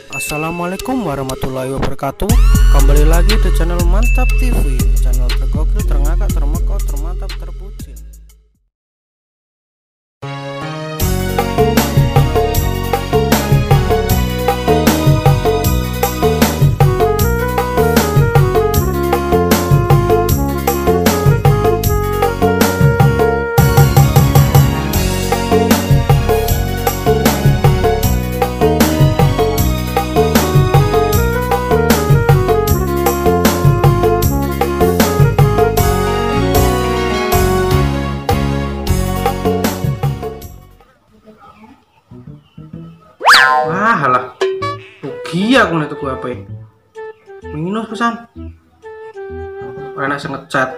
Assalamualaikum warahmatullahi wabarakatuh. Kembali lagi di channel Mantap TV, channel tergokil, terngakak, termekau, termantap, terpuji. Wah, halah. Rugi aku nek tuku HP. Minus pesan. Enak sing ngecat.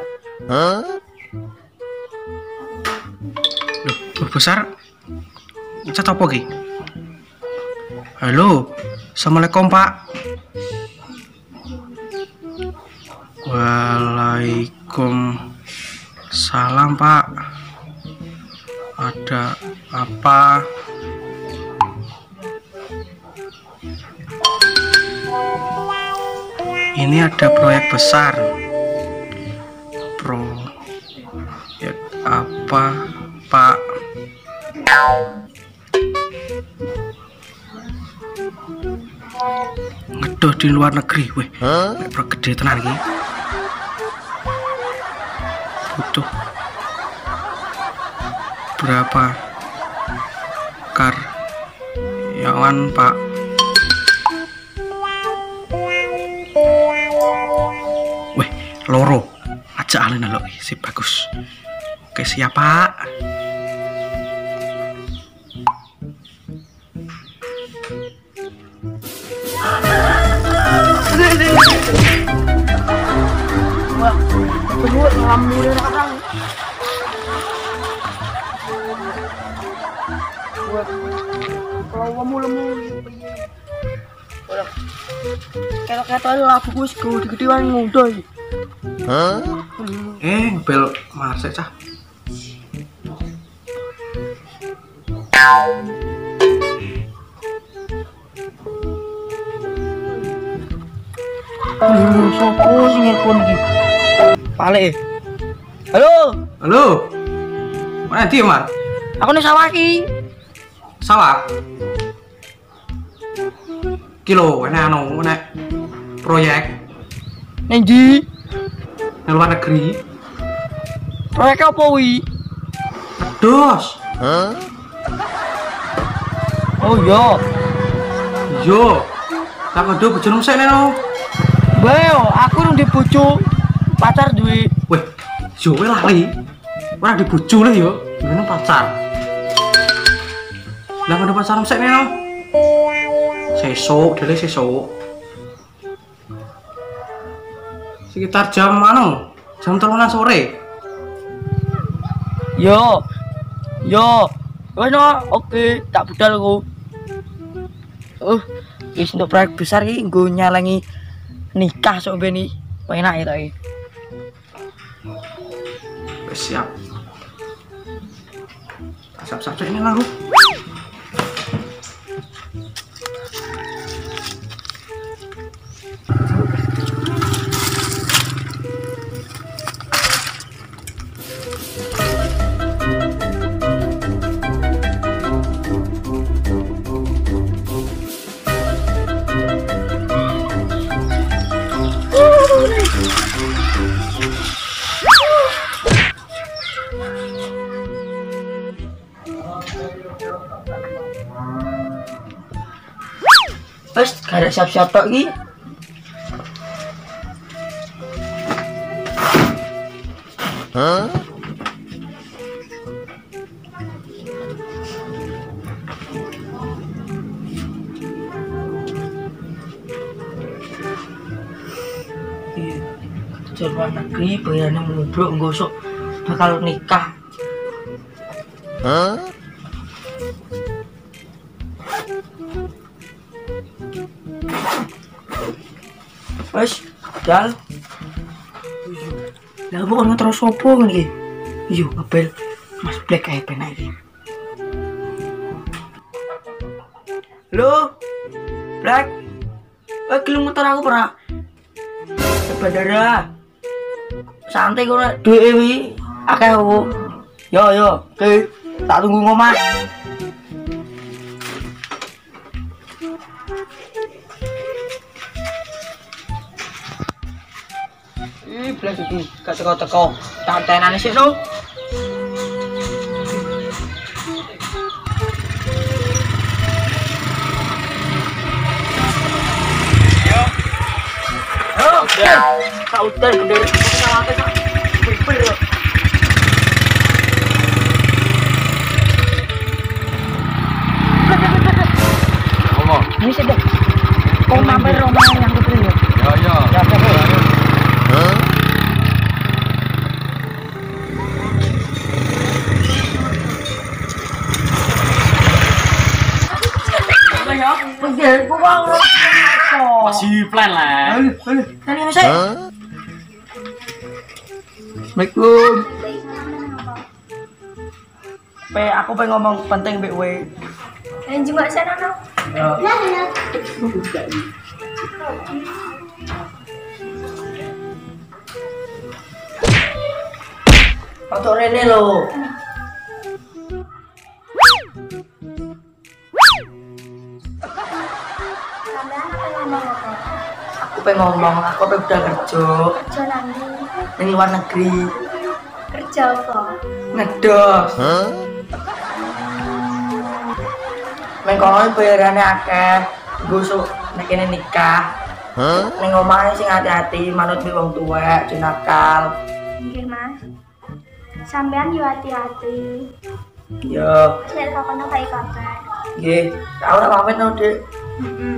Loh, besar. Ngecat apa ki? Halo. Assalamualaikum, Pak. Waalaikumsalam, Pak. Ada apa? Ini ada proyek besar. Proyek apa, Pak? Ngedoh di luar negeri, weh. Nek gede tenan iki. Butuh berapa karyawan, Pak? Loro aja alin lo si bagus. Oke, siapa? Wah, tunggu ngambil orang. Wah, kalau kamu lemu, kalau kata lah bagus, kau digediwan ngudoy. Bel marsek cah. Sopo sing nelpon iki? Pale. Halo. Halo. Mana dia, Mar? Aku nih sawah iki. Sawah. Kilo, anu, proyek. Nang ndi? Nang luar negeri. Proyek apa wi? Dos. Oh iya. Yo. Tak ngedo bojomu sik neno. Beo, aku nang di bojo pacar duwe. Weh, yo kowe lali. Ora di bojo le yo. Ngene pacar. Lah ngedo pacarmu sik neno. Sesuk, dele sesuk. Sekitar jam mana? Jam 3 sore. Yo. Bueno, oke, tak budal aku. Wis untuk proyek besar iki nggo nyalangi nikah sok beni. Enak ya to iki. Wis siap. Siap-siap ini lah, Wes, gak ada siap-siap tok iki. Kerja luar negeri, bayarnya mudruk, nggosok bakal nikah. Wes, dal. Lah kok ono terus opo ngene iki? Yo, ngabel Mas Black kae penak iki. Halo? Black. Gelem motor aku pernah. Bandara. Santai kok nek duwe wi akeh aku. Yo, oke. Tak tunggu ngomah. Black iki gak teko-teko. Tak tenane sik no. Kau udah bener ngawake kok. Bener. Ngomong. Ini sih deh. Kau mampir rumah yang kecil ya. Ya. Ya, Hah? Pergi, buang. Masih plan lah. Tadi ini sih. Assalamualaikum. Aku pengen ngomong penting BW. Juga sana no. Foto Rene lo. Aku pengen ngomong, aku udah kerja Kerja nanti. di luar negeri, Kerja apa? ngedos. Mengkono bayarannya akeh, gusuk nek kene nikah. Ning omahe sing hati-hati manut mbek wong tuwek, aja nakal. Nggih, Mas. Sampean yo hati-hati. Yo, Nek kono kae kabar. nggih. Ora pamit no, Dik. Heeh.